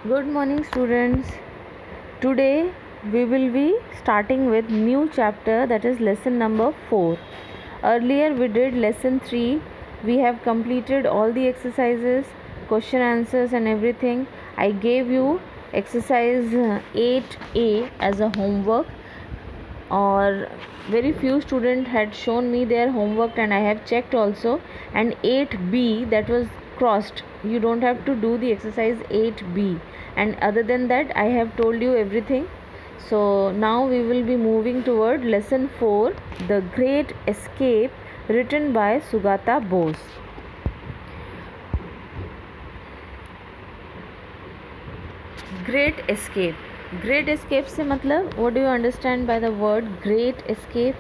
Good morning, students. Today we will be starting with new chapter, that is lesson number 4. Earlier we did lesson 3. We have completed all the exercises, question answers and everything. I gave you exercise 8A as a homework, or very few students had shown me their homework and I have checked also, and 8B that was crossed. You don't have to do the exercise 8B, and other than that I have told you everything. So now we will be moving toward lesson 4, The Great Escape, written by Sugata Bose. Great Escape. Great escape से मतलब what do you understand by the word great escape?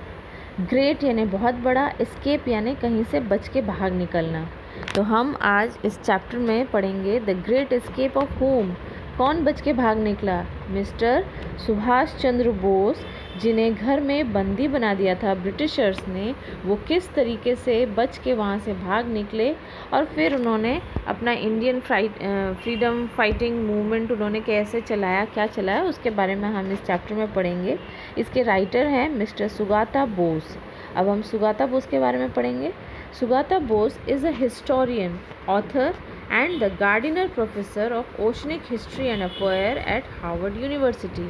Great यानी बहुत बड़ा, escape यानी कहीं से बच के भाग निकलना. तो हम आज इस चैप्टर में पढ़ेंगे the great escape of home. कौन बच के भाग निकला? मिस्टर सुभाष चंद्र बोस, जिन्हें घर में बंदी बना दिया था ब्रिटिशर्स ने. वो किस तरीके से बच के वहाँ से भाग निकले और फिर उन्होंने अपना इंडियन फ्रीडम फाइटिंग मूवमेंट उन्होंने कैसे चलाया, क्या चलाया, उसके बारे में हम इस चैप्टर में पढ़ेंगे. इसके राइटर हैं मिस्टर सुगाता बोस. अब हम सुगाता बोस के बारे में पढ़ेंगे. Sugata Bose is a historian, author and the Gardiner Professor of Oceanic History and Affair at Harvard University.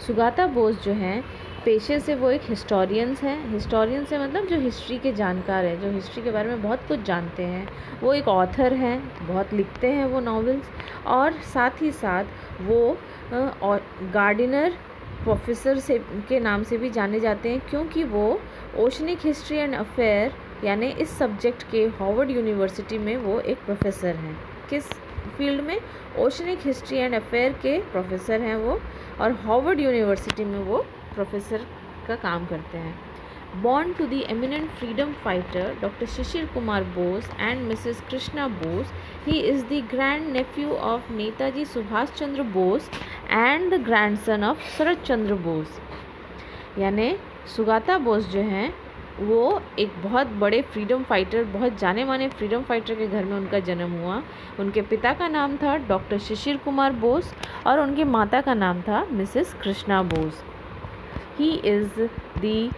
Sugata Bose जो हैं पेशे से वो एक हिस्टोरियंस हैं. हिस्टोरियंस है मतलब जो हिस्ट्री के जानकार हैं, जो हिस्ट्री के बारे में बहुत कुछ जानते हैं. वो एक ऑथर हैं, बहुत लिखते हैं वो नॉवेल्स, और साथ ही साथ वो गार्डिनर प्रोफेसर से के नाम से भी जाने जाते हैं, क्योंकि वो ओशनिक हिस्ट्री एंड अफेयर यानी इस सब्जेक्ट के हार्वर्ड यूनिवर्सिटी में वो एक प्रोफेसर हैं. किस फील्ड में? ओशनिक हिस्ट्री एंड अफेयर के प्रोफेसर हैं वो, और हार्वर्ड यूनिवर्सिटी में वो प्रोफेसर का काम करते हैं. Born to the eminent freedom fighter Dr. Shishir Kumar Bose and Mrs. Krishna Bose, he is the grandnephew of Netaji Subhash Chandra Bose and the grandson of Sarat Chandra Bose. यानी सुगाता बोस जो हैं वो एक बहुत बड़े फ्रीडम फाइटर, बहुत जाने माने फ्रीडम फाइटर के घर में उनका जन्म हुआ. उनके पिता का नाम था डॉक्टर शिशिर कुमार बोस और उनकी माता का नाम था Mrs Krishna Bose. He is the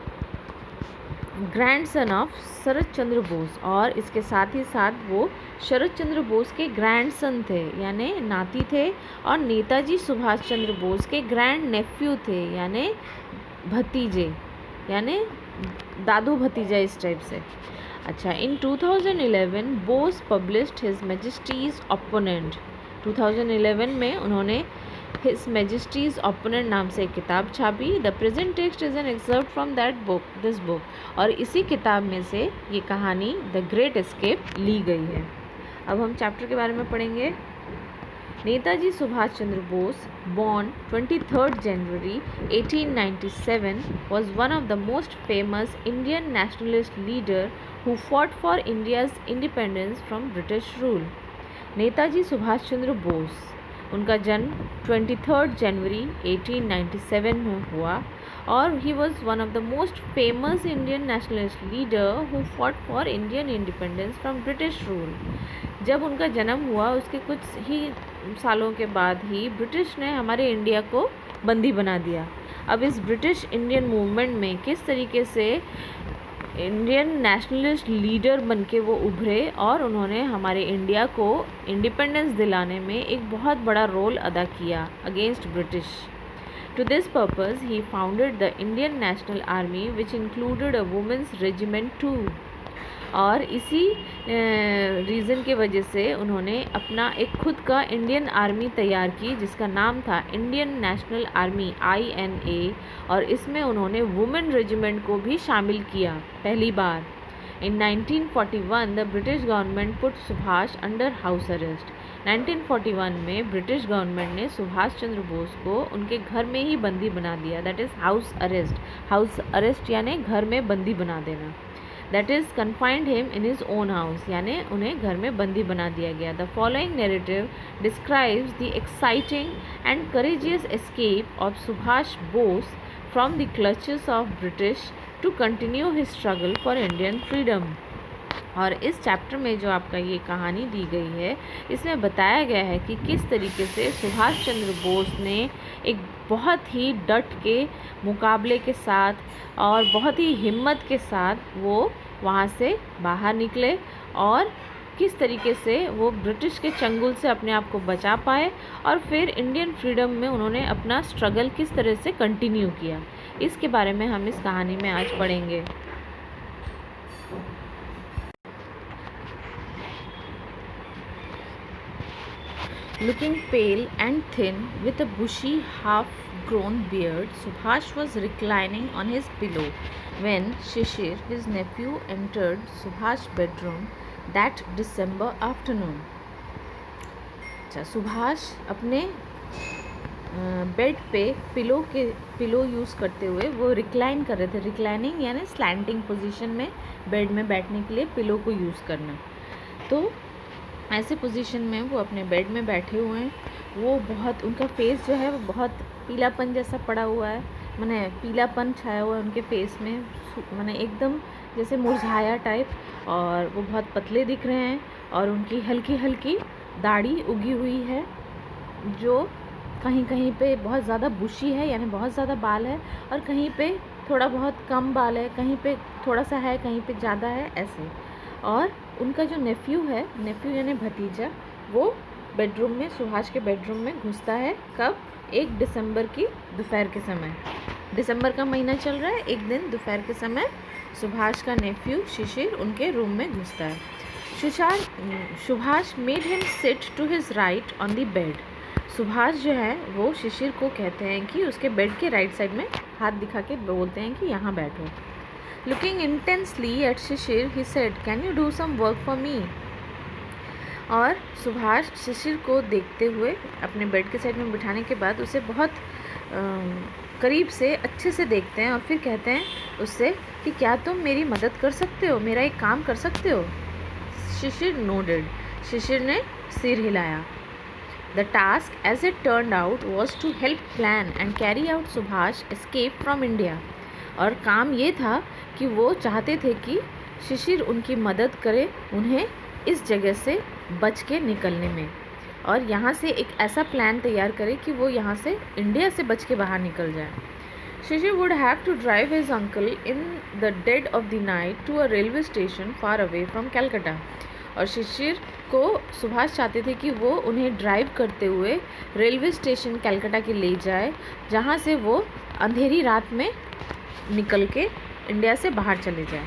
grandson of Sharad Chandra Bose, और इसके साथ ही साथ वो शरद चंद्र बोस के ग्रैंडसन थे यानी नाती थे, और नेताजी सुभाष चंद्र बोस के ग्रैंड नेफ्यू थे यानी भतीजे, यानी दादू भतीजा इस टाइप से. अच्छा, इन 2011 Bose published his Majesty's opponent. 2011 में उन्होंने हिज मैजेस्टीज ओपोनेंट नाम से एक किताब छापी. The present text is an excerpt from this book, और इसी किताब में से ये कहानी द ग्रेट एस्केप ली गई है. अब हम चैप्टर के बारे में पढ़ेंगे. Netaji Subhash Chandra Bose, born 23rd January 1897, was one of the most famous Indian nationalist leader who fought for India's independence from British rule. Netaji Subhash Chandra Bose, उनका जन्म 23rd जनवरी 1897 में हुआ, और he was one of the most famous Indian nationalist leader who fought for Indian independence from British rule. जब उनका जन्म हुआ उसके कुछ ही सालों के बाद ही ब्रिटिश ने हमारे इंडिया को बंदी बना दिया. अब इस ब्रिटिश इंडियन मूवमेंट में किस तरीके से इंडियन नेशनलिस्ट लीडर बन के वो उभरे और उन्होंने हमारे इंडिया को इंडिपेंडेंस दिलाने में एक बहुत बड़ा रोल अदा किया against British. To this purpose he founded the Indian National Army which included a women's regiment too. और इसी रीज़न के वजह से उन्होंने अपना एक खुद का इंडियन आर्मी तैयार की जिसका नाम था इंडियन नेशनल आर्मी INA, और इसमें उन्होंने वुमेन रेजिमेंट को भी शामिल किया पहली बार. इन 1941 the British government put Subhash under house arrest. 1941 में ब्रिटिश गवर्नमेंट ने सुभाष चंद्र बोस को उनके घर में ही बंदी बना दिया. That is house arrest. House arrest यानी घर में बंदी बना देना. That is confined him in his own house, यानी उन्हें घर में बंदी बना दिया गया. The following narrative describes the exciting and courageous escape of Subhash Bose from the clutches of British to continue his struggle for Indian freedom. और इस चैप्टर में जो आपका ये कहानी दी गई है, इसमें बताया गया है कि किस तरीके से सुभाष चंद्र बोस ने एक बहुत ही डट के मुकाबले के साथ और बहुत ही हिम्मत के साथ वो वहाँ से बाहर निकले और किस तरीके से वो ब्रिटिश के चंगुल से अपने आप को बचा पाए और फिर इंडियन फ्रीडम में उन्होंने अपना स्ट्रगल किस तरह से कंटिन्यू किया, इसके बारे में हम इस कहानी में आज पढ़ेंगे। Looking pale and thin, with a bushy, half-grown beard, Subhash was reclining on his pillow when Shishir, his nephew, entered Subhash's bedroom that December afternoon. अच्छा, सुभाष अपने बेड पे पिलो यूज़ करते हुए वो रिक्लाइन कर रहे थे। रिक्लाइनिंग यानी स्लैंटिंग पोजीशन में बेड में बैठने के लिए पिलो को यूज़ करना। तो ऐसे पोजीशन में वो अपने बेड में बैठे हुए हैं। वो बहुत, उनका फेस जो है वो बहुत पीलापन जैसा पड़ा हुआ है, माने पीलापन छाया हुआ है उनके फेस में, माने एकदम जैसे मुरझाया टाइप। और वो बहुत पतले दिख रहे हैं और उनकी हल्की हल्की दाढ़ी उगी हुई है जो कहीं कहीं पे बहुत ज़्यादा बुशी है, यानी बहुत ज़्यादा बाल है, और कहीं पे थोड़ा बहुत कम बाल है, कहीं पे थोड़ा सा है, कहीं पे ज़्यादा है, ऐसे। और उनका जो नेफ्यू है, नेफ्यू यानी भतीजा, वो बेडरूम में, सुभाष के बेडरूम में घुसता है। कब? 1 दिसंबर की दोपहर के समय, दिसंबर का महीना चल रहा है, एक दिन दोपहर के समय सुभाष का नेफ्यू शिशिर उनके रूम में घुसता है। Subhash made him sit to his right on the bed. Subhash जो है वो शिशिर को कहते हैं कि उसके बेड के राइट साइड में हाथ दिखा के बोलते हैं कि यहाँ बैठो। Looking intensely at Shishir, he said, "Can you do some work for me?" और सुभाष शिशिर को देखते हुए अपने बेड के साइड में बिठाने के बाद उसे बहुत करीब से अच्छे से देखते हैं और फिर कहते हैं उससे कि क्या तुम मेरी मदद कर सकते हो, मेरा एक काम कर सकते हो? शिशिर नोडेड, शिशिर ने सिर हिलाया। The task, as it turned out, was to help plan and carry out Subhash escape from India. और काम ये था कि वो चाहते थे कि शिशिर उनकी मदद करे उन्हें इस जगह से बच के निकलने में, और यहाँ से एक ऐसा प्लान तैयार करे कि वो यहाँ से इंडिया से बच के बाहर निकल जाए। Shishir would have to drive his uncle in the dead of the night to a railway station far away from Calcutta. और शिशिर को सुभाष चाहते थे कि वो उन्हें ड्राइव करते हुए रेलवे स्टेशन कैलकाटा के ले जाए, जहाँ से वो अंधेरी रात में निकल के इंडिया से बाहर चले जाए।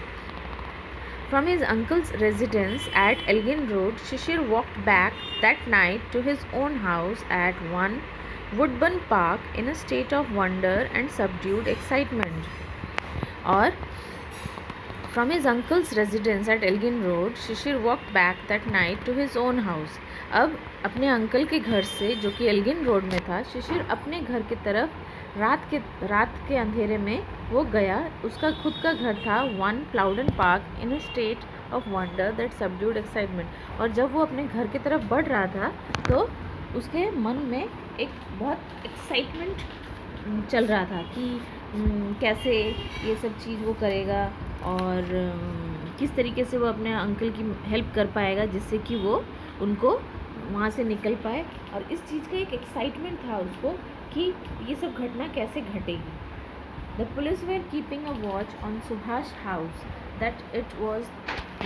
From his uncle's residence at Elgin Road, Shishir walked back that night to his own house at 1 Woodburn Park in a state of wonder and subdued excitement. और from his uncle's residence at Elgin Road, Shishir walked back that night to his own house. अब अपने uncle के घर से, जो कि Elgin road में था, शिशिर अपने घर की तरफ रात के अंधेरे में वो गया। उसका खुद का घर था 1 Plowden Park in a state of wonder that subdued excitement. और जब वो अपने घर की तरफ बढ़ रहा था तो उसके मन में एक बहुत एक्साइटमेंट चल रहा था कि कैसे ये सब चीज़ वो करेगा और किस तरीके से वो अपने अंकल की हेल्प कर पाएगा जिससे कि वो उनको वहाँ से निकल पाए। और इस चीज़ का एक एक्साइटमेंट था उसको कि ये सब घटना कैसे घटेगी। The police were keeping a watch on Subhash's house that it was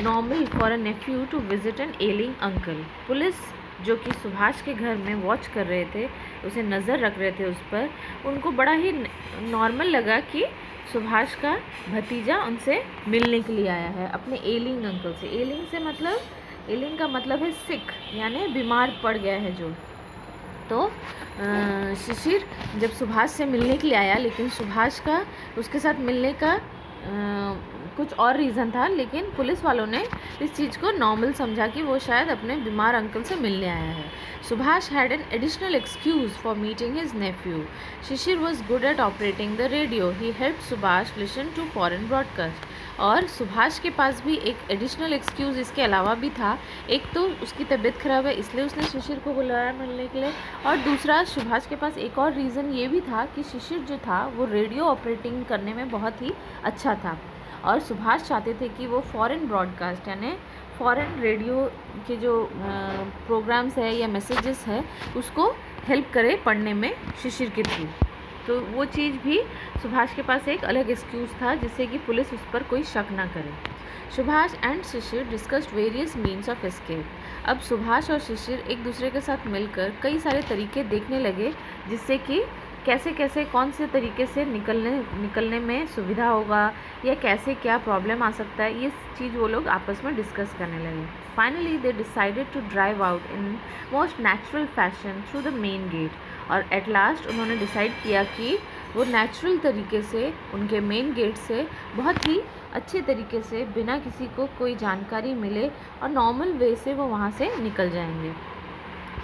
normal for a nephew to visit an ailing uncle. Police जो कि सुभाष के घर में वॉच कर रहे थे, उसे नज़र रख रहे थे उस पर, उनको बड़ा ही नॉर्मल लगा कि सुभाष का भतीजा उनसे मिलने के लिए आया है अपने एलिंग अंकल से। एलिंग से मतलब, एलिंग का मतलब है सिक, यानी बीमार पड़ गया है जो। तो शिशिर जब सुभाष से मिलने के लिए आया, लेकिन सुभाष का उसके साथ मिलने का कुछ और रीज़न था, लेकिन पुलिस वालों ने इस चीज़ को नॉर्मल समझा कि वो शायद अपने बीमार अंकल से मिलने आया है। Subhash had an additional excuse for meeting his nephew. Sisir was good at operating the radio. He help Subhash listen to foreign broadcast. और सुभाष के पास भी एक एडिशनल एक्सक्यूज़ इसके अलावा भी था। एक तो उसकी तबीयत ख़राब है इसलिए उसने शिशिर को बुलाया मिलने के लिए, और दूसरा सुभाष के पास एक और रीज़न ये भी था कि शिशिर जो था वो रेडियो ऑपरेटिंग करने में बहुत ही अच्छा था। और सुभाष चाहते थे कि वो फॉरेन ब्रॉडकास्ट यानी फॉरेन रेडियो के जो प्रोग्राम्स है या मैसेजेस है उसको हेल्प करे पढ़ने में शिशिर के थ्रू। तो वो चीज़ भी सुभाष के पास एक अलग एक्सक्यूज़ था जिससे कि पुलिस उस पर कोई शक ना करे। Subhash and Shishir discussed various means of escape. अब सुभाष और शिशिर एक दूसरे के साथ मिलकर कई सारे तरीके देखने लगे जिससे कि कैसे कैसे कौन से तरीके से निकलने में सुविधा होगा या कैसे क्या प्रॉब्लम आ सकता है, ये चीज़ वो लोग आपस में डिस्कस करने लगे। Finally they decided to drive out in most natural fashion through the main gate. और एट लास्ट उन्होंने डिसाइड किया कि वो नेचुरल तरीके से उनके मेन गेट से बहुत ही अच्छे तरीके से बिना किसी को कोई जानकारी मिले और नॉर्मल वे से वो वहाँ से निकल जाएंगे।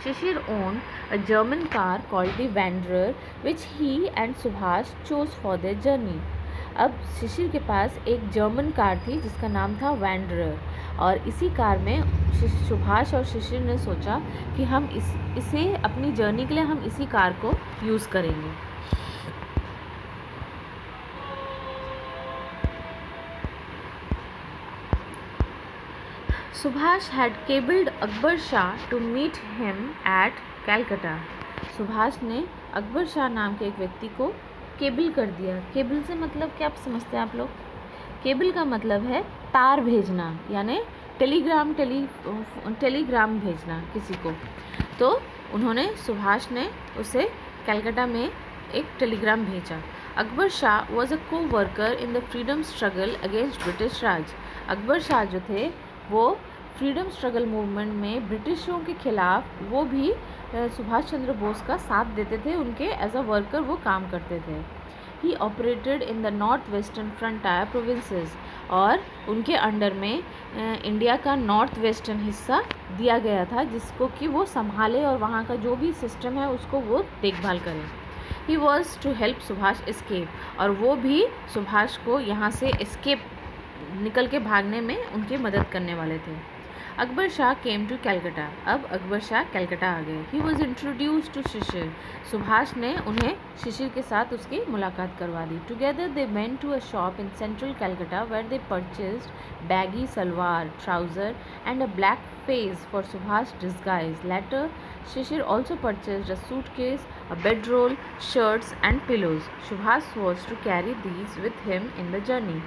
शिशिर owned a German car called the Wanderer, which he and Subhash chose for their journey. अब शिशिर के पास एक जर्मन कार थी जिसका नाम था वैंडरर, और इसी कार में सुभाष और शिशिर ने सोचा कि हम इसे अपनी जर्नी के लिए हम इसी कार को यूज़ करेंगे। Subhash had cabled Akbar Shah to meet him at Calcutta. Subhash ने अकबर शाह नाम के एक व्यक्ति को केबल कर दिया। केबल से मतलब क्या आप समझते हैं आप लोग? केबल का मतलब है तार भेजना, यानी टेलीग्राम भेजना किसी को। तो उन्होंने सुभाष ने उसे कलकत्ता में एक टेलीग्राम भेजा। Akbar Shah was a coworker in the freedom struggle against British Raj. Akbar Shah जो थे वो फ्रीडम स्ट्रगल मूवमेंट में ब्रिटिशों के खिलाफ वो भी सुभाष चंद्र बोस का साथ देते थे, उनके एज अ वर्कर वो काम करते थे। He operated in the north western frontier provinces, और उनके अंडर में इंडिया का नॉर्थ वेस्टर्न हिस्सा दिया गया था जिसको कि वो संभाले और वहाँ का जो भी सिस्टम है उसको वो देखभाल करें। He was to help Subhash escape, और वो भी सुभाष को यहाँ से एस्केप निकल के भागने में उनकी मदद करने वाले थे। Akbar Shah came to Calcutta. अब अकबर शाह कलकत्ता आ गए। He was introduce to Shishir. Subhash ने उन्हें शिशिर के साथ उसकी मुलाकात करवा दी। Together they went to a shop in central Calcutta where they purchased baggy salwar, trouser and a black face for Subhash disguise. Later Shishir also purchased a suitcase, a bedroll, shirts and pillows. Subhash was to carry these with him in the journey.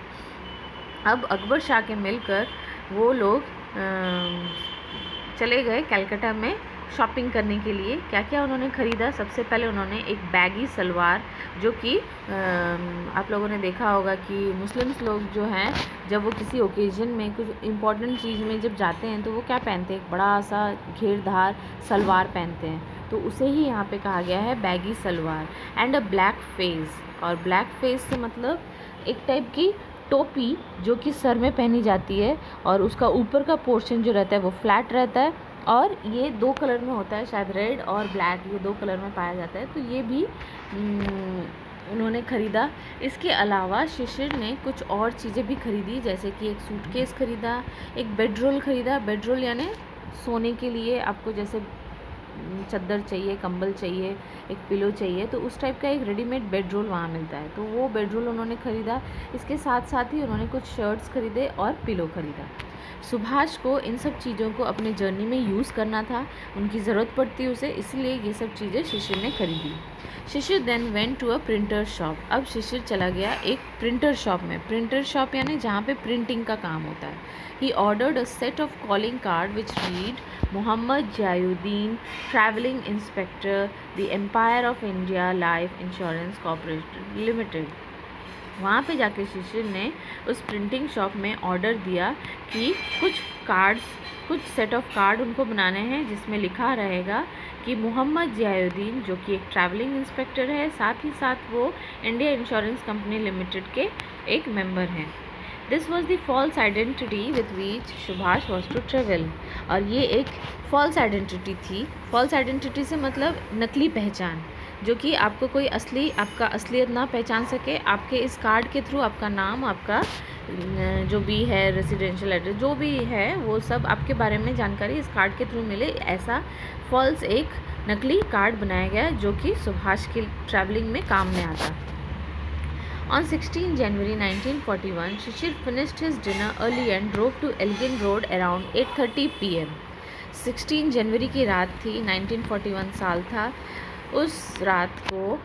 अब अकबर शाह के मिलकर वो लोग चले गए कलकत्ता में shopping करने के लिए। क्या क्या उन्होंने ख़रीदा? सबसे पहले उन्होंने एक बैगी सलवार, जो कि आप लोगों ने देखा होगा कि मुस्लिम्स लोग जो हैं जब वो किसी ओकेज़न में कुछ इम्पॉर्टेंट चीज़ में जब जाते हैं तो वो क्या पहनते हैं? एक बड़ा सा घेरदार सलवार पहनते हैं, तो उसे ही यहाँ पे कहा गया है baggy salwar. And a black face, और ब्लैक फेस से मतलब एक टाइप की टोपी जो कि सर में पहनी जाती है और उसका ऊपर का पोर्शन जो रहता है वो फ्लैट रहता है, और ये 2 कलर में होता है, शायद रेड और ब्लैक, ये 2 कलर में पाया जाता है। तो ये भी उन्होंने ख़रीदा। इसके अलावा शिशिर ने कुछ और चीज़ें भी ख़रीदी, जैसे कि एक सूटकेस ख़रीदा, एक बेडरोल ख़रीदा। बेडरोल यानी सोने के लिए आपको जैसे चद्दर चाहिए, कंबल चाहिए, एक पिलो चाहिए, तो उस टाइप का एक रेडीमेड बेडरोल वहाँ मिलता है, तो वो बेडरोल उन्होंने ख़रीदा। इसके साथ साथ ही उन्होंने कुछ शर्ट्स ख़रीदे और पिलो ख़रीदा। सुभाष को इन सब चीज़ों को अपने जर्नी में यूज़ करना था, उनकी ज़रूरत पड़ती उसे, इसलिए ये सब चीज़ें शिशिर ने खरीदी। Shishir then went to a printer shop. अब शिशिर चला गया एक प्रिंटर शॉप में। प्रिंटर शॉप यानी जहाँ पे प्रिंटिंग का काम होता है। He ordered a set of calling card which read Mohammad Ziauddin, travelling inspector, the Empire of India Life Insurance Corporation Limited. वहाँ पे जाके शिशिर ने उस प्रिंटिंग शॉप में ऑर्डर दिया कि कुछ सेट ऑफ कार्ड उनको बनाने हैं जिसमें लिखा रहेगा कि मोहम्मद जयाउद्दीन, जो कि एक ट्रैवलिंग इंस्पेक्टर है, साथ ही साथ वो इंडिया इंश्योरेंस कंपनी लिमिटेड के एक मेंबर हैं। This was the false identity with which Subhash was to travel. और ये एक फॉल्स आइडेंटिटी थी। फॉल्स आइडेंटिटी से मतलब नकली पहचान, जो कि आपको कोई आपका असलियत ना पहचान सके। आपके इस कार्ड के थ्रू आपका नाम, आपका जो भी है रेजिडेंशियल एड्रेस, जो भी है वो सब आपके बारे में जानकारी इस कार्ड के थ्रू मिले, ऐसा फॉल्स एक नकली कार्ड बनाया गया जो कि सुभाष की ट्रैवलिंग में काम में आता। On 16 January 1941, Shishir finished his dinner early and drove to Elgin Road around 8:30 p.m. 16 जनवरी की रात थी, 1941 साल था। उस रात को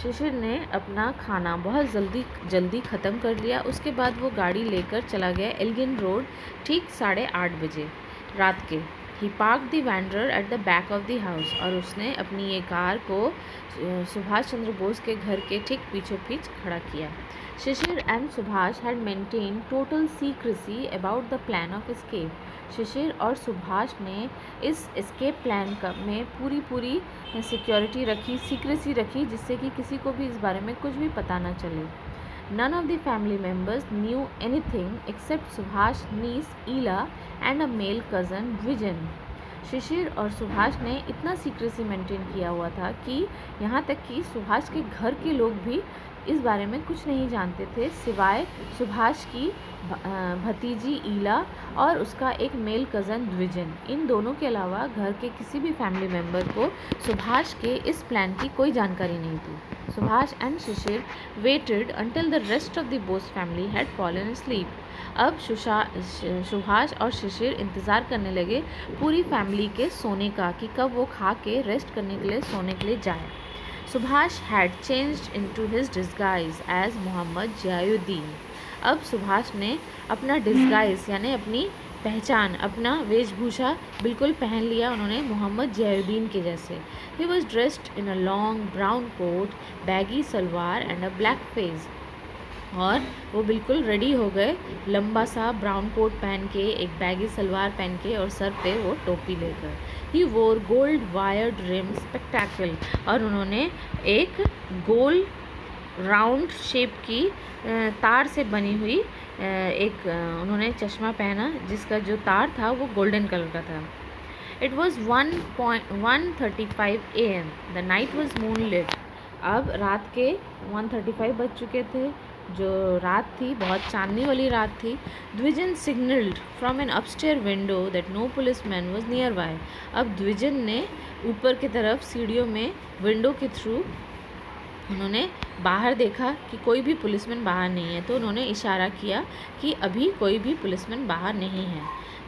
शिशिर ने अपना खाना बहुत जल्दी ख़त्म कर लिया। उसके बाद वो गाड़ी लेकर चला गया एल्गिन रोड ठीक 8:30 बजे रात के। He park the Wanderer at the back of the house, और उसने अपनी ये कार को सुभाष चंद्र बोस के घर के ठीक पीछे खड़ा किया। Shishir and Subhash had maintain total secrecy about the plan of escape. Shishir और सुभाष ने इस एस्केप प्लान में पूरी सिक्योरिटी रखी, सीक्रेसी रखी, जिससे कि किसी को भी इस बारे में कुछ भी पता ना चले। None of the family members knew anything except Subhash, niece Ila and a male cousin द्विजन। शिशिर और सुभाष ने इतना सीक्रेसी मेंटेन किया हुआ था कि यहाँ तक कि सुभाष के घर के लोग भी इस बारे में कुछ नहीं जानते थे, सिवाय सुभाष की भतीजी ईला और उसका एक मेल कज़न द्विजन। इन दोनों के अलावा घर के किसी भी फैमिली मेम्बर को सुभाष के इस प्लान की कोई जानकारी नहीं थी। Subhash and Sisir waited until the rest of the Bose family had fallen asleep। अब सुभाष और शिशिर इंतज़ार करने लगे पूरी फैमिली के सोने का, कि कब वो खा के रेस्ट करने के लिए सोने के लिए जाए। Subhash had changed into his disguise as Mohammad Ziauddin. अब सुभाष ने अपना डिस्गाइज यानी अपनी पहचान, अपना वेशभूषा बिल्कुल पहन लिया उन्होंने मोहम्मद जियाउद्दीन के जैसे। He was dressed in a long brown coat, baggy salwar and a black face. और वो बिल्कुल रेडी हो गए, लंबा सा ब्राउन कोट पहन के, एक बैगी सलवार पहन के और सर पे वो टोपी लेकर। ही वोर गोल्ड वायर्ड रिम स्पेक्टैकल, और उन्होंने एक गोल राउंड शेप की तार से बनी हुई एक उन्होंने चश्मा पहना, जिसका जो तार था वो गोल्डन कलर का था। It was 1:35 AM। The night was moonlit. अब रात के 1:35 बज चुके थे, जो रात थी बहुत चांदनी वाली रात थी। Dwijen signalled from an upstair window that no policeman was near by. अब द्विजन ने ऊपर की तरफ सीढ़ियों में विंडो के थ्रू उन्होंने बाहर देखा कि कोई भी पुलिसमैन बाहर नहीं है, तो उन्होंने इशारा किया कि अभी कोई भी पुलिसमैन बाहर नहीं है।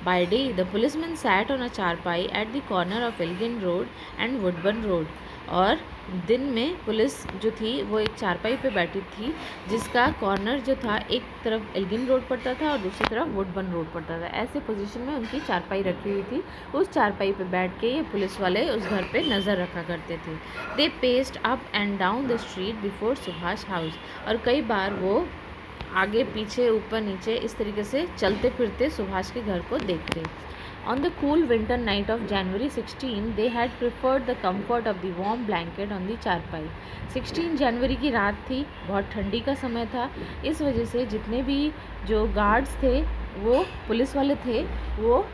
By day the policeman sat on a charpai at the corner of Elgin road and Woodburn road. और दिन में पुलिस जो थी वो एक चारपाई पे बैठी थी, जिसका कॉर्नर जो था एक तरफ एल्गिन रोड पड़ता था और दूसरी तरफ वुडबर्न रोड पड़ता था। ऐसे पोजीशन में उनकी चारपाई रखी हुई थी। उस चारपाई पे बैठ के ये पुलिस वाले उस घर पे नज़र रखा करते थे। They paced up and down the street before Subhash house. और कई बार वो आगे पीछे ऊपर नीचे इस तरीके से चलते फिरते सुभाष के घर को देखते। On the cool winter night of January 16, they had preferred the comfort of the warm blanket on the चारपाई। 16 जनवरी की रात थी, बहुत ठंडी का समय था। इस वजह से जितने भी जो गार्ड्स थे, वो पुलिस वाले थे, वो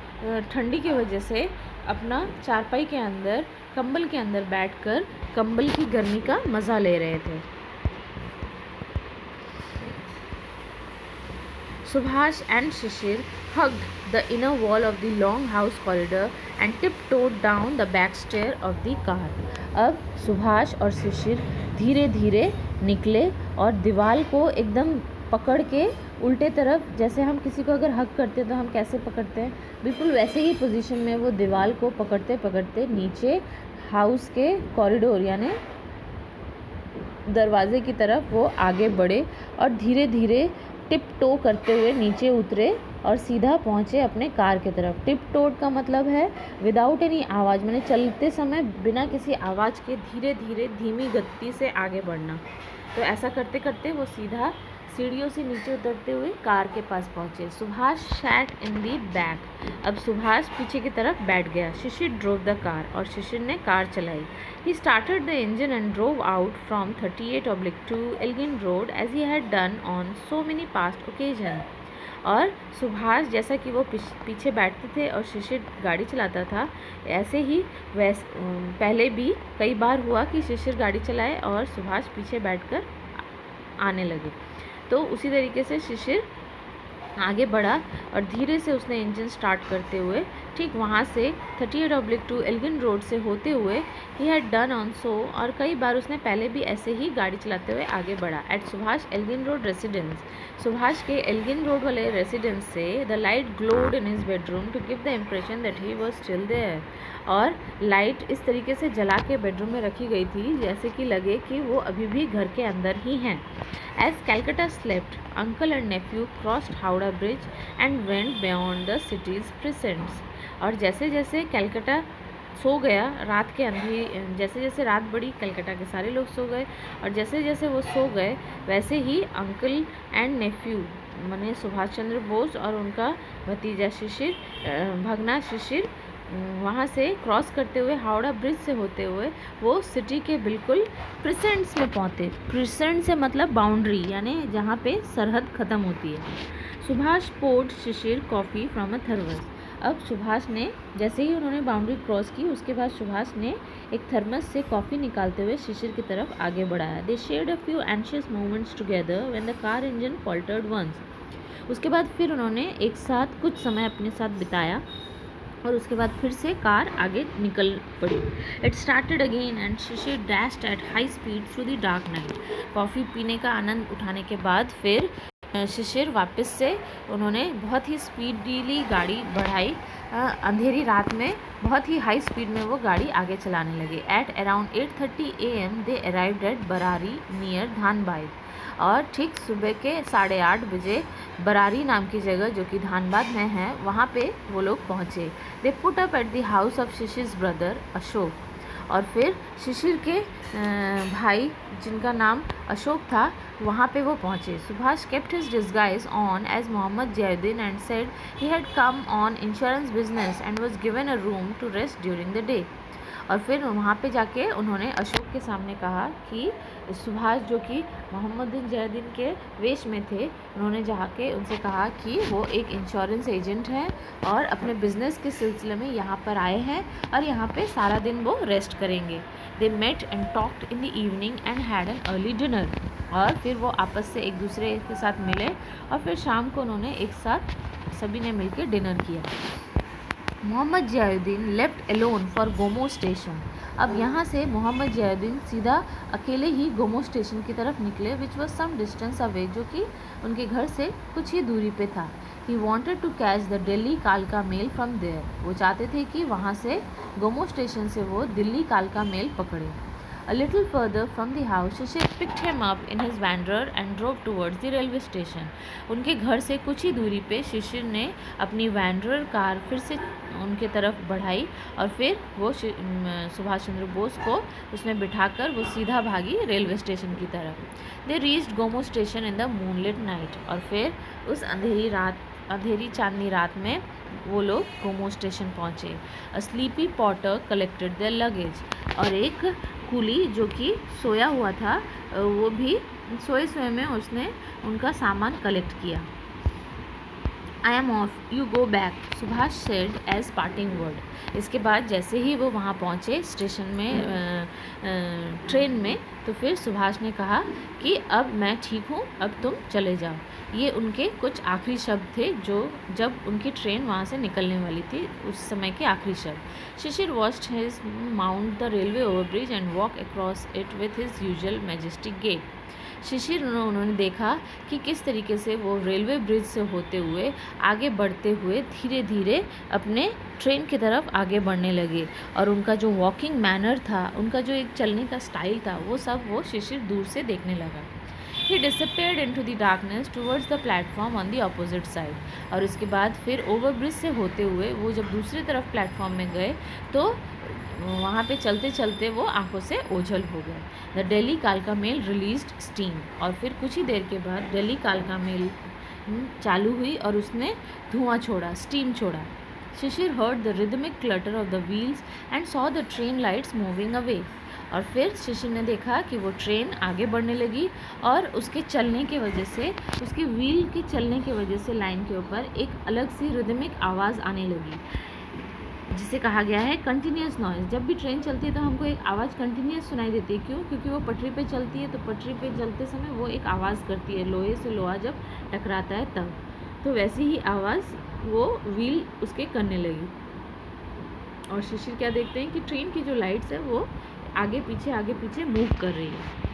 ठंडी की वजह से अपना चारपाई के अंदर कंबल के अंदर बैठकर कंबल की गर्मी का मज़ा ले रहे थे। Subhash and Shishir hugged the inner wall of the long house corridor and tiptoed down the back stair of the car। अब सुभाष और शिशिर धीरे धीरे निकले और दीवार को एकदम पकड़ के उल्टे तरफ, जैसे हम किसी को अगर हग करते हैं तो हम कैसे पकड़ते हैं, बिल्कुल वैसे ही पोजीशन में वो दीवार को पकड़ते पकड़ते नीचे हाउस के कॉरिडोर यानी दरवाजे की तरफ वो आगे बढ़े और धीरे धीरे टिप टो करते हुए नीचे उतरे और सीधा पहुँचे अपने कार की तरफ। टिप टोड का मतलब है विदाउट एनी आवाज़, मैंने चलते समय बिना किसी आवाज़ के धीरे धीरे धीमी गति से आगे बढ़ना। तो ऐसा करते करते वो सीधा सीढ़ियों से नीचे उतरते हुए कार के पास पहुँचे। Subhash sat in the back. अब सुभाष पीछे की तरफ बैठ गया। शिशिर ड्रोव द कार, और शिशिर ने कार चलाई। He started the engine and drove out from 38/2 Elgin road as he had done on so many past occasion. और सुभाष जैसा कि वो पीछे बैठते थे और शिशिर गाड़ी चलाता था, ऐसे ही पहले भी कई बार हुआ कि शिशिर गाड़ी चलाए और सुभाष पीछे बैठकर आने लगे। तो उसी तरीके से शिशिर आगे बढ़ा और धीरे से उसने इंजन स्टार्ट करते हुए ठीक वहाँ से 38/2 एल्गिन रोड से होते हुए ही हैड डन ऑन सो, और कई बार उसने पहले भी ऐसे ही गाड़ी चलाते हुए आगे बढ़ा। At Subhash Elgin road residence, Subhash के एल्गिन रोड वाले रेसिडेंस से the light glowed in his bedroom to give the impression that he was still there, और लाइट इस तरीके से जला के बेडरूम में रखी गई थी जैसे कि लगे कि वो अभी भी घर के अंदर ही हैं। As Calcutta slept, uncle and nephew crossed Howrah bridge and went beyond the city's precincts, और जैसे जैसे कलकत्ता सो गया, रात के अंधेरी जैसे जैसे रात बढ़ी कलकत्ता के सारे लोग सो गए, और जैसे जैसे वो सो गए वैसे ही अंकल एंड नेफ्यू माने सुभाष चंद्र बोस और उनका भतीजा शिशिर, भगना शिशिर, वहाँ से क्रॉस करते हुए हावड़ा ब्रिज से होते हुए वो सिटी के बिल्कुल प्रिसेंट्स में पहुँचे। प्रिसेंट से मतलब बाउंड्री, यानी जहाँ पे सरहद ख़त्म होती है। Subhash poured Sisir coffee from a thermos, अब सुभाष ने जैसे ही उन्होंने बाउंड्री क्रॉस की उसके बाद सुभाष ने एक थर्मस से कॉफ़ी निकालते हुए शिशिर की तरफ आगे बढ़ाया। They shared a few anxious moments together when the car engine faltered once, उसके बाद फिर उन्होंने एक साथ कुछ समय अपने साथ बिताया और उसके बाद फिर से कार आगे निकल पड़ी। It started again and Shishir dashed at high speed through the dark night, coffee पीने का आनंद उठाने के बाद फिर शिशिर वापस से उन्होंने बहुत ही स्पीडीली गाड़ी बढ़ाई। अंधेरी रात में बहुत ही हाई स्पीड में वो गाड़ी आगे चलाने लगे। At around 8:30 AM they arrived at Barari near Dhanbad, और ठीक सुबह के 8:30 बजे बरारी नाम की जगह जो कि धानबाद में है वहाँ पे वो लोग पहुँचे। They put up at the house of Shishir's brother Ashok, और फिर शिशिर के भाई जिनका नाम अशोक था वहाँ पे वो पहुँचे। Subhash kept his disguise on as Mohammad Zainuddin and said he had come on insurance business and was given a room to rest during the day, और फिर वहाँ पे जाके उन्होंने अशोक के सामने कहा कि सुभाष जो कि मोहम्मद जैनुद्दीन के वेश में थे, उन्होंने जाके उनसे कहा कि वो एक इंश्योरेंस एजेंट हैं और अपने बिजनेस के सिलसिले में यहाँ पर आए हैं और यहाँ पे सारा दिन वो रेस्ट करेंगे। They met and talked in the evening and had an early dinner, और फिर वो आपस से एक दूसरे के साथ मिले और फिर शाम को उन्होंने एक साथ सभी ने मिलकर डिनर किया। Mohammad Zainuddin left alone for Gomoh station, अब यहाँ से मोहम्मद जैनुद्दीन सीधा अकेले ही गोमो स्टेशन की तरफ निकले, which was some distance away, जो कि उनके घर से कुछ ही दूरी पे था। He wanted to catch the Delhi कालका मेल फ्रॉम देयर, वो चाहते थे कि वहाँ से गोमो स्टेशन से वो दिल्ली कालका मेल पकड़े। A little further from the house, Shishir picked him up in his wanderer and drove towards the railway station. उनके घर से कुछ ही दूरी पे शिशिर ने अपनी वैंडरर कार फिर से उनके तरफ बढ़ाई और फिर वो सुभाष चंद्र बोस को उसमें बिठाकर वो सीधा भागी रेलवे स्टेशन की तरफ। They reached Gomoh station in the moonlit night, और फिर उस अंधेरी चांदनी रात में वो लोग गोमो स्टेशन पहुँचे। A sleepy porter collected their luggage, और एक कुली जो कि सोया हुआ था वो भी सोए सोए में उसने उनका सामान कलेक्ट किया। I am off, you go back, Subhash said as parting word. इसके बाद जैसे ही वो वहाँ पहुँचे स्टेशन में ट्रेन में, तो फिर सुभाष ने कहा कि अब मैं ठीक हूँ, अब तुम चले जाओ। ये उनके कुछ आखिरी शब्द थे जो जब उनकी ट्रेन वहाँ से निकलने वाली थी उस समय के आखिरी शब्द। Shishir watched his mount the railway overbridge and walk across it with his usual majestic gait. Shishir उन्होंने देखा कि किस तरीके से वो रेलवे ब्रिज से होते हुए आगे बढ़ते हुए धीरे धीरे अपने ट्रेन की तरफ आगे बढ़ने लगे, और उनका जो वॉकिंग मैनर था, उनका जो एक चलने का स्टाइल था, वो सब वो शिशिर दूर से देखने लगा। He disappeared into the darkness towards the platform on the opposite side, और उसके बाद फिर ओवरब्रिज से होते हुए वो जब दूसरी तरफ प्लेटफॉर्म में गए तो वहाँ पे चलते चलते वो आंखों से ओझल हो गए। द दिल्ली कालका मेल रिलीज्ड स्टीम, और फिर कुछ ही देर के बाद दिल्ली कालका मेल चालू हुई और उसने धुआं छोड़ा, स्टीम छोड़ा। Shishir heard the rhythmic clatter of the wheels and saw the train lights moving away, और फिर शिशिर ने देखा कि वो ट्रेन आगे बढ़ने लगी और उसके चलने की वजह से, उसकी व्हील के चलने की वजह से लाइन के ऊपर एक अलग सी रिदमिक आवाज़ आने लगी, जिसे कहा गया है कंटिन्यूस नॉइज़। जब भी ट्रेन चलती है तो हमको एक आवाज़ कंटिन्यूस सुनाई देती है, क्यों? क्योंकि वो पटरी पे चलती है, तो पटरी पे चलते समय वो एक आवाज़ करती है, लोहे से लोहा जब टकराता है तब, तो वैसी ही आवाज़ वो व्हील उसके करने लगी। और शिशिर क्या देखते हैं कि ट्रेन की जो लाइट्स है वो आगे पीछे मूव कर रही है।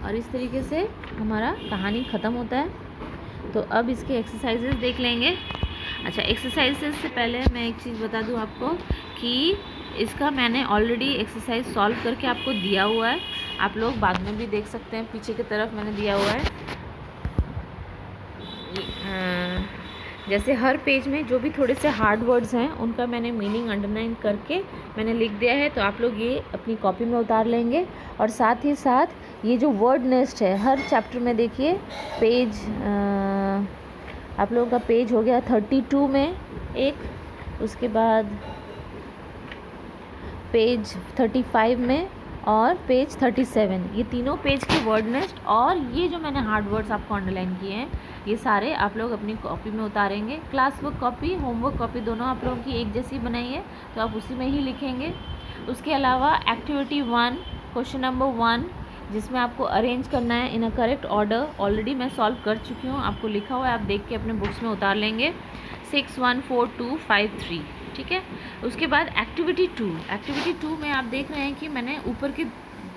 और इस तरीके से हमारा कहानी ख़त्म होता है। तो अब इसके एक्सरसाइजेस देख लेंगे। अच्छा, एक्सरसाइजेस से पहले मैं एक चीज़ बता दूं आपको कि इसका मैंने ऑलरेडी एक्सरसाइज सॉल्व करके आपको दिया हुआ है, आप लोग बाद में भी देख सकते हैं, पीछे की तरफ मैंने दिया हुआ है। जैसे हर पेज में जो भी थोड़े से हार्ड वर्ड्स हैं उनका मैंने मीनिंग अंडरलाइन करके मैंने लिख दिया है, तो आप लोग ये अपनी कॉपी में उतार लेंगे। और साथ ही साथ ये जो वर्ड नेस्ट है हर चैप्टर में देखिए, पेज आप लोगों का पेज हो गया 32 में एक, उसके बाद पेज 35 में और पेज 37, ये तीनों पेज के वर्ड नेस्ट और ये जो मैंने हार्ड वर्ड्स आपको अंडरलाइन किए हैं ये सारे आप लोग अपनी कॉपी में उतारेंगे। Class work copy, homework copy दोनों आप लोगों की एक जैसी बनाई है तो आप उसी में ही लिखेंगे। उसके अलावा एक्टिविटी 1 क्वेश्चन नंबर 1 जिसमें आपको अरेंज करना है इन अ करेक्ट ऑर्डर, ऑलरेडी मैं सॉल्व कर चुकी हूँ, आपको लिखा हुआ है, आप देख के अपने बुक्स में उतार लेंगे। 6 1 4 2 5 3, ठीक है। उसके बाद एक्टिविटी 2 में आप देख रहे हैं कि मैंने ऊपर के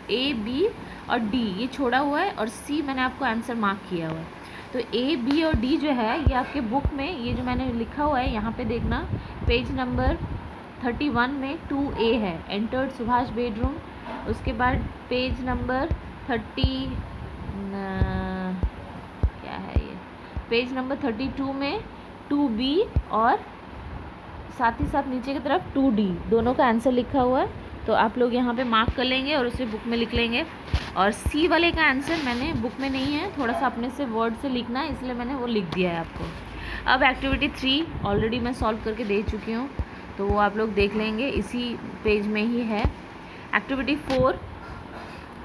A B और D ये छोड़ा हुआ है और C मैंने आपको आंसर मार्क किया हुआ है। तो A B और D जो है ये आपके बुक में, ये जो मैंने लिखा हुआ है यहाँ पे देखना, पेज नंबर 31 में 2A है, एंटर्ड सुभाष बेडरूम। उसके बाद पेज नंबर 30 क्या है ये, पेज नंबर 32 में 2B और साथ ही साथ नीचे की तरफ 2D दोनों का आंसर लिखा हुआ है, तो आप लोग यहाँ पे मार्क कर लेंगे और उसे बुक में लिख लेंगे। और C वाले का आंसर मैंने बुक में नहीं है, थोड़ा सा अपने से वर्ड से लिखना है इसलिए मैंने वो लिख दिया है आपको। अब एक्टिविटी 3 ऑलरेडी मैं सॉल्व करके दे चुकी हूँ, तो वो आप लोग देख लेंगे, इसी पेज में ही है। एक्टिविटी 4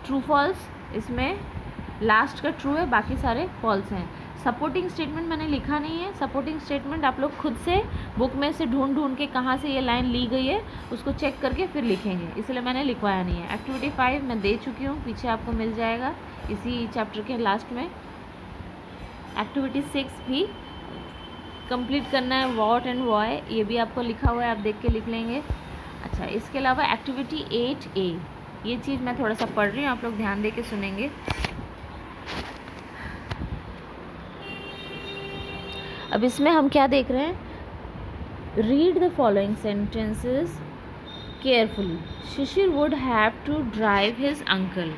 ट्रू फॉल्स, इसमें लास्ट का ट्रू है, बाकी सारे फॉल्स हैं। सपोर्टिंग स्टेटमेंट मैंने लिखा नहीं है, सपोर्टिंग स्टेटमेंट आप लोग खुद से बुक में से ढूंढ के कहाँ से ये लाइन ली गई है उसको चेक करके फिर लिखेंगे, इसलिए मैंने लिखवाया नहीं है। एक्टिविटी 5 मैं दे चुकी हूँ, पीछे आपको मिल जाएगा इसी चैप्टर के लास्ट में। एक्टिविटी 6 भी कंप्लीट करना है, वॉट एंड वाई, ये भी आपको लिखा हुआ है, आप देख के लिख लेंगे। अच्छा, इसके अलावा एक्टिविटी 8A, ये चीज़ मैं थोड़ा सा पढ़ रही हूँ, आप लोग ध्यान दे के सुनेंगे। अब इसमें हम क्या देख रहे हैं, read the following sentences carefully. Sisir would have to drive his uncle.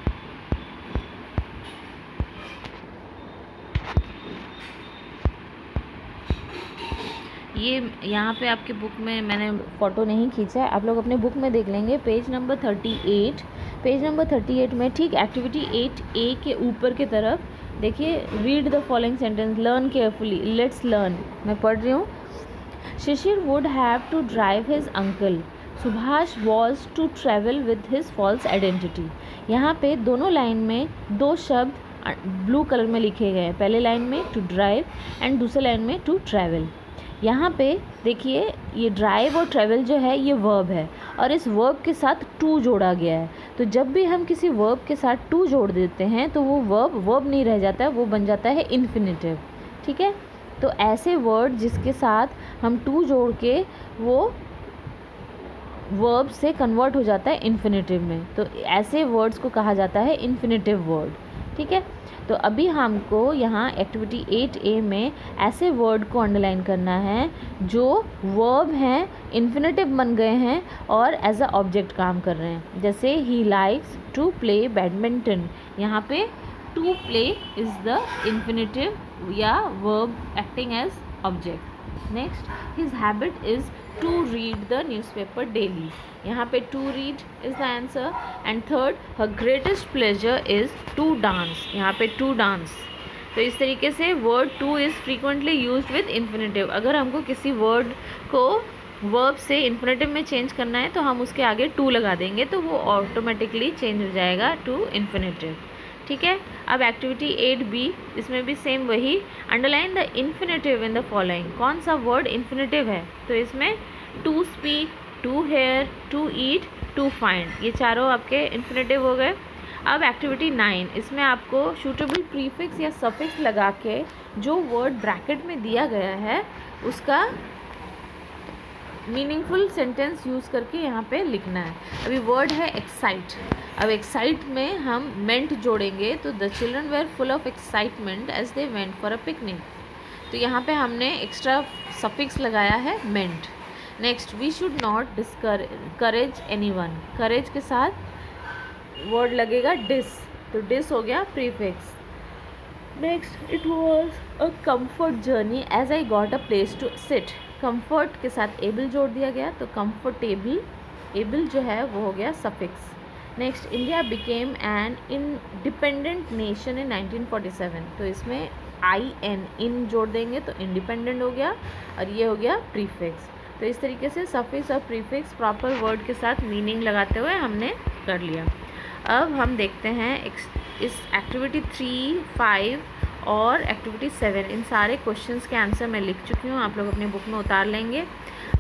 ये यहाँ पे आपके बुक में मैंने फ़ोटो नहीं खींचा है, आप लोग अपने बुक में देख लेंगे, पेज नंबर 38। पेज नंबर 38 में ठीक एक्टिविटी 8A के ऊपर के तरफ देखिए, read the following sentence, learn carefully, let's learn, मैं पढ़ रही हूँ। Shishir would have to drive his uncle, Subhash was to travel with his false identity. यहाँ पे दोनों लाइन में दो शब्द ब्लू कलर में लिखे गए हैं, पहले लाइन में टू ड्राइव एंड दूसरे लाइन में टू ट्रैवल। यहाँ पे देखिए ये ड्राइव और ट्रैवल जो है ये वर्ब है और इस वर्ब के साथ टू जोड़ा गया है, तो जब भी हम किसी वर्ब के साथ टू जोड़ देते हैं तो वो वर्ब नहीं रह जाता है, वो बन जाता है इन्फिनेटिव, ठीक है। तो ऐसे वर्ड जिसके साथ हम टू जोड़ के वो वर्ब से कन्वर्ट हो जाता है इन्फिनेटिव में, तो ऐसे वर्ड्स को कहा जाता है इन्फिनेटिव वर्ड, ठीक है। तो अभी हमको यहाँ एक्टिविटी 8A में ऐसे वर्ड को अंडरलाइन करना है जो वर्ब हैं, इन्फिनेटिव बन गए हैं और एज अ ऑब्जेक्ट काम कर रहे हैं। जैसे he likes to play badminton, यहाँ पे to play is the infinitive या verb acting as object. Next, his habit is to read the newspaper daily, यहाँ पे to read is the answer. And third, her greatest pleasure is to dance, यहाँ पे to dance. तो इस तरीके से word to is frequently used with infinitive. अगर हमको किसी वर्ड को वर्ब से इन्फिनेटिव में चेंज करना है तो हम उसके आगे टू लगा देंगे तो वो ऑटोमेटिकली चेंज हो जाएगा टू इन्फिनेटिव, ठीक है। अब एक्टिविटी 8B, इसमें भी सेम वही, underline the infinitive in the following. कौन सा वर्ड इन्फिनेटिव है, तो इसमें to speak, to hear, to eat, to find, ये चारों आपके इन्फिनेटिव हो गए। अब एक्टिविटी 9, इसमें आपको सूटेबल प्रीफिक्स या सफिक्स लगा के जो वर्ड ब्रैकेट में दिया गया है उसका मीनिंगफुल सेंटेंस यूज़ करके यहाँ पे लिखना है। अभी वर्ड है एक्साइट। अब एक्साइट में हम मेंट जोड़ेंगे, तो the children were full of excitement as they went for a picnic. तो यहाँ पे हमने एक्स्ट्रा सफिक्स लगाया है ment. Next, we should not discourage anyone. Courage के साथ वर्ड लगेगा डिस, तो डिस हो गया prefix. Next, it was a comfort journey as I got a place to sit. Comfort के साथ एबल जोड़ दिया गया, तो कम्फर्टेबल, एबल जो है वो हो गया suffix. Next, India became an independent nation in 1947। तो इसमें इन जोड़ देंगे तो इंडिपेंडेंट हो गया, और ये हो गया प्रीफिक्स। तो इस तरीके से सफिक्स और प्रीफिक्स प्रॉपर वर्ड के साथ मीनिंग लगाते हुए हमने कर लिया। अब हम देखते हैं इस एक्टिविटी 3, 5 और एक्टिविटी 7, इन सारे क्वेश्चंस के आंसर मैं लिख चुकी हूँ, आप लोग अपनी बुक में उतार लेंगे।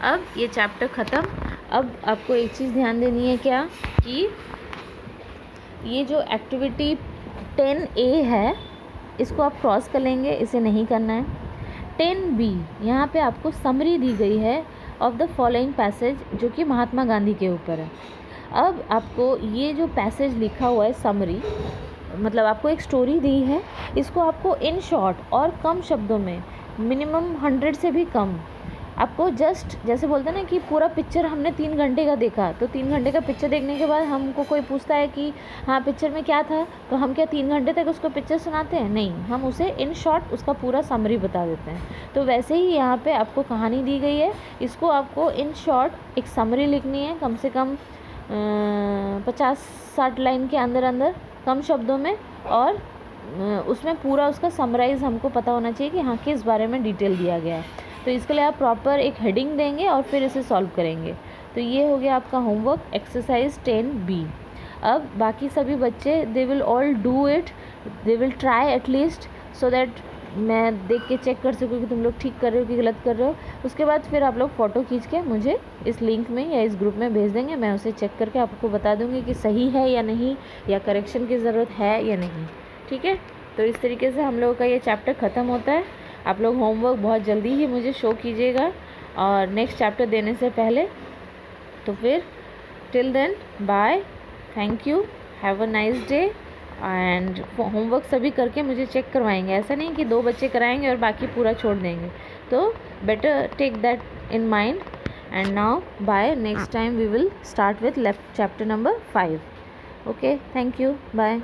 अब ये चैप्टर ख़त्म। अब आपको एक चीज़ ध्यान देनी है क्या, कि ये जो एक्टिविटी 10A है इसको आप क्रॉस कर लेंगे, इसे नहीं करना है। 10B, यहाँ पे आपको समरी दी गई है ऑफ द फॉलोइंग पैसेज, जो कि महात्मा गांधी के ऊपर है। अब आपको ये जो पैसेज लिखा हुआ है समरी, मतलब आपको एक स्टोरी दी है, इसको आपको इन शॉर्ट और कम शब्दों में, मिनिमम 100 से भी कम, आपको जस्ट जैसे बोलते हैं ना कि पूरा पिक्चर हमने 3 घंटे का देखा, तो 3 घंटे का पिक्चर देखने के बाद हमको कोई पूछता है कि हाँ पिक्चर में क्या था, तो हम क्या 3 घंटे तक उसको पिक्चर सुनाते हैं? नहीं, हम उसे इन शॉर्ट उसका पूरा समरी बता देते हैं। तो वैसे ही यहाँ पे आपको कहानी दी गई है, इसको आपको इन शॉर्ट एक समरी लिखनी है, कम से कम 50-60 लाइन के अंदर अंदर, कम शब्दों में, और उसमें पूरा उसका समराइज़ हमको पता होना चाहिए कि हाँ किस बारे में डिटेल दिया गया है। तो इसके लिए आप प्रॉपर एक हेडिंग देंगे और फिर इसे सॉल्व करेंगे। तो ये हो गया आपका होमवर्क एक्सरसाइज 10B। अब बाकी सभी बच्चे they will all do it, they will try at least, so that मैं देख के चेक कर सकूँ कि तुम लोग ठीक कर रहे हो कि गलत कर रहे हो। उसके बाद फिर आप लोग फ़ोटो खींच के मुझे इस लिंक में या इस ग्रुप में भेज देंगे, मैं उसे चेक करके आपको बता दूँगी कि सही है या नहीं, या करेक्शन की ज़रूरत है या नहीं। ठीक है, तो इस तरीके से हम लोगों का ये चैप्टर ख़त्म होता है। आप लोग होमवर्क बहुत जल्दी ही मुझे शो कीजिएगा और नेक्स्ट चैप्टर देने से पहले। तो फिर till then bye, thank you, have a nice day. And homework सभी करके मुझे चेक करवाएंगे, ऐसा नहीं कि 2 बच्चे कराएंगे और बाकी पूरा छोड़ देंगे। तो better take that in mind. And now bye, next time we will start with chapter number 5। Okay, thank you, bye.